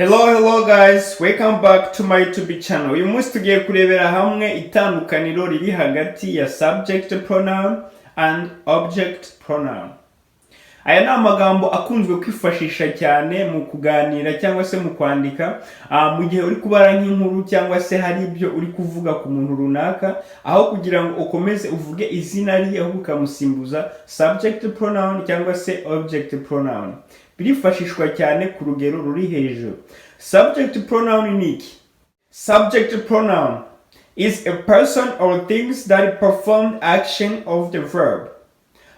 Hello guys, welcome back to my YouTube channel. Uyu munsi tugiye kurebera hamwe itandukaniro riri hagati ya subject pronoun and object pronoun. Aya ni amagambo akunzwe kwifashisha cyane mu kuganira cyangwa se mu kwandika mu gihe uri kubara nk'inkuru cyangwa se hari ibyo uri kuvuga ku muntu runaka, aho kugira ngo ukomeze uvuge izina rye ahubwo ukamusimbuza subject pronoun cyangwa se object pronoun. Birifashishwa cyane ku rugero ruri hejuru. Subject pronoun ni iki? Subject pronoun is a person or things that perform action of the verb.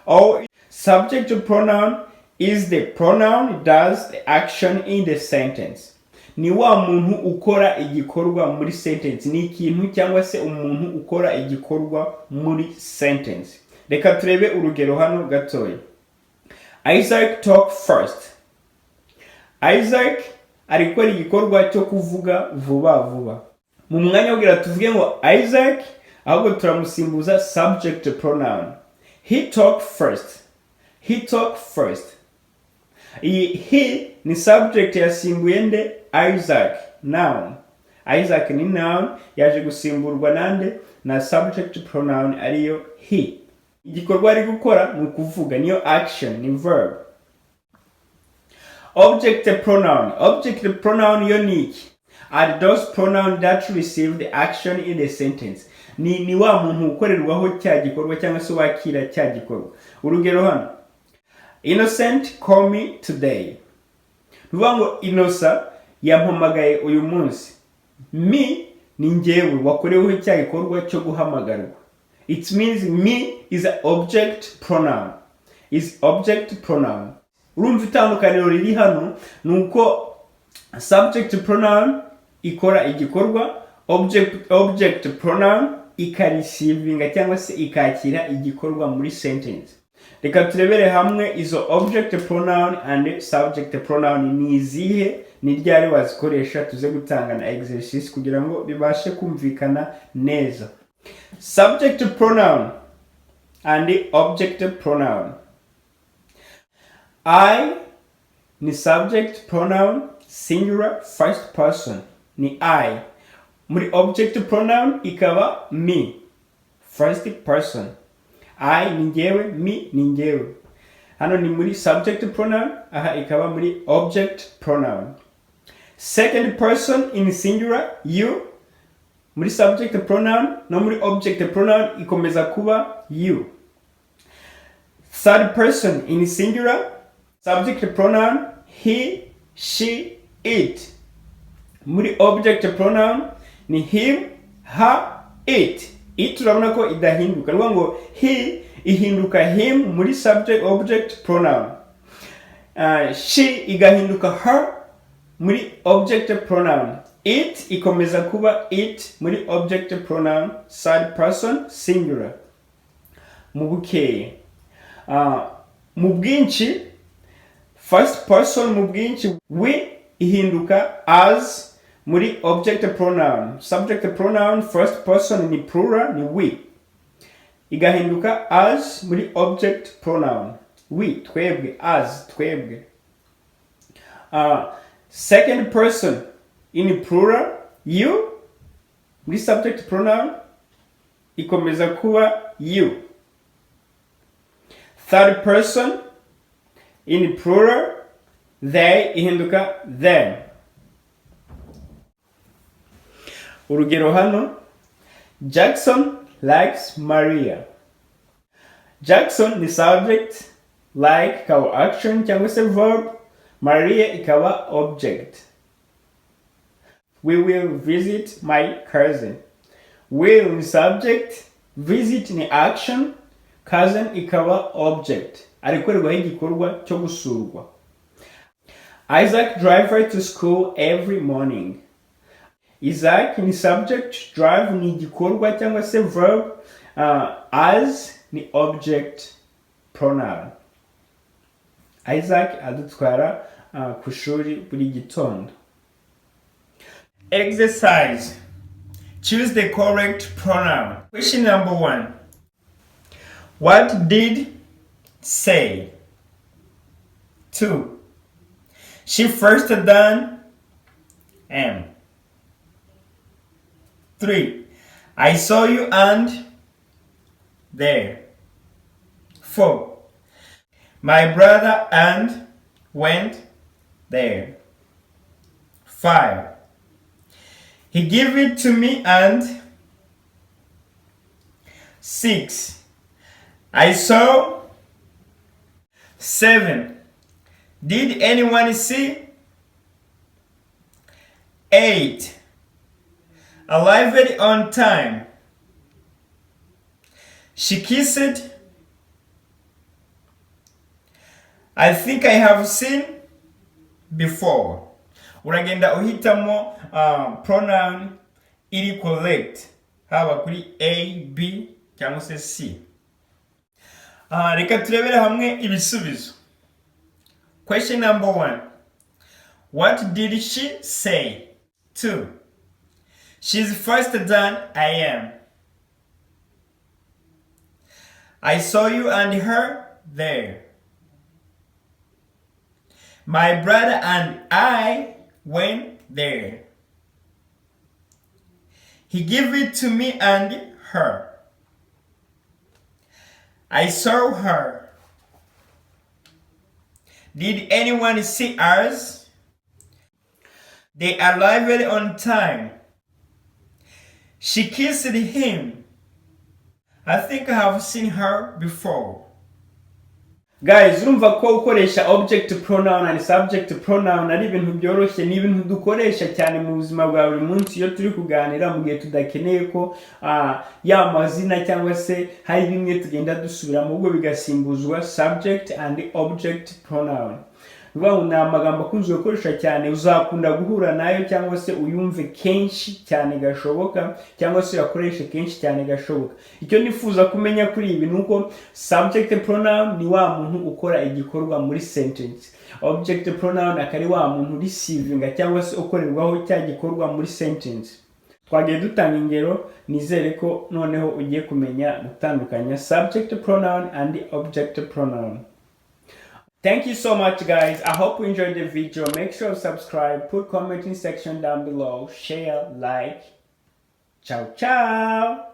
Or subject pronoun is the pronoun does the action in the sentence. Ni wa muntu ukora igikorwa muri sentence. Ni ikintu cyangwa se umuntu ukora igikorwa muri sentence. Reka turebe urugero hano gatoya. Isaac talk first. Isaac ari gukora igikorwa cyo kuvuga vuba vuba. Mu mwanya wogira tuvuge ngo Isaac, ahubwo turamusimbuza subject pronoun. He talked first. He talked first. He ni subject yasimbuye nde? Isaac. Noun. Isaac ni noun yaje gusimburwa nande? Na subject pronoun ariyo he. Igikorwa ari gukora ni ukuvuga, niyo action, ni verb. Object pronoun. Object pronoun yo ni iki? Are those pronouns that receive the action in the sentence. Ni wa muntu ukorerwaho cya gikorwa cyangwa se wakira cya gikorwa. Urugero hano. Innocent call me today. Nuvuga ngo Innocent yampamagaye uyu munsi. Me ni njyewe wakoreweho cya gikorwa cyo guhamagarwa. It means me is an object pronoun. Is object pronoun. Urumva itandukaniro riri hano nuko subject pronoun ikora igikorwa, object pronoun ikareceiving cyangwa se ikakira igikorwa muri sentence. Reka turebere hamwe izo object pronoun and subject pronoun ni izihe, ni ryari wazikoresha, tuze gutanga na exercise kugira ngo bibashe kumvikana neza. Subject pronoun and object pronoun. I ni subject pronoun singular first person, ni I. Muri object pronoun ikaba me, first person. I ni njyewe, me ni njyewe. Hano ni muri subject pronoun, aha ikaba muri object pronoun. Second person in singular, you. Muri subject pronoun no muri object pronoun ikomeza kuba you. Third person in singular, subject pronoun he, she, it. Muri object pronoun ni him, her, it. It urabona ko idahinduka. Nuvuga ngo he ihinduka him muri subject object pronoun. She igahinduka her muri object pronoun. It ikomeza kuba it muri object pronoun third person singular. Mu bukeye. Mu bwinshi first person mu bwinshi we ihinduka as muri object pronoun. Subject pronoun first person ni plural ni we. Igahinduka as muri object pronoun. We, twebwe, as, twebwe. Second person in plural you muri subject pronoun ikomeza kuba you. Third person in plural they ihinduka them. Urugero hano, Jackson likes Maria. Jackson ni subject, like ikaba action cyangwa se verb, Maria ikaba object. We will visit my cousin. Will ni subject, visit ni action, cousin ikaba object. Arikorerwaho igikorwa cyo gusurwa. Isaac drives her to school every morning. Isaac ni subject, drive ni igikorwa cyangwa se verb, as ni object pronoun. Isaac adutwara ku shuri buri gitondo. Exercise. Choose the correct pronoun. Question number 1. What did say? 2. She first done am. 3. I saw you and there. 4. My brother and went there. 5. He gave it to me and 6. I saw. 7. Did anyone see? 8. Arrived on time. She kissed. I think I have seen before. Uragenda uhitamo pronoun iri correct haba kuri A, B cyangwa se C. Reka turebere hamwe ibisubizo. Question number 1. What did she say? 2. She's faster than I am. I saw you and her there. My brother and I went there. He gave it to me and her. I saw her. Did anyone see us? They arrived on time. She kissed him. I think I have seen her before. Guys, urumva ko ukoresha object pronoun and subject pronoun ari ibintu byoroshye, ni ibintu dukoresha cyane mu buzima bwa buri munsi iyo turi kuganira mu gihe tudakeneye ko ya mazina cyangwa se hari bimwe tugenda dusubira mu bwo bigasimbuzwa subject and object pronoun. Ni amagambo akunzwe gukoresha cyane, uzakunda guhura nayo cyangwa se uyumve kenshi cyane gashoboka cyangwa se uyakoreshe kenshi cyane gashoboka. Icyo nifuza kumenya kuri ibi nuko subject pronoun ni wa muntu ukora igikorwa muri sentence, object pronoun akari wa muntu receiving cyangwa se ukorerwaho cya gikorwa muri sentence. Twagiye dutanga ingero, nizere ko noneho ugiye kumenya gutandukanya subject pronoun and object pronoun. Thank you so much, guys. I hope you enjoyed the video. Make sure to subscribe, put comment in section down below, share, like. Ciao, ciao.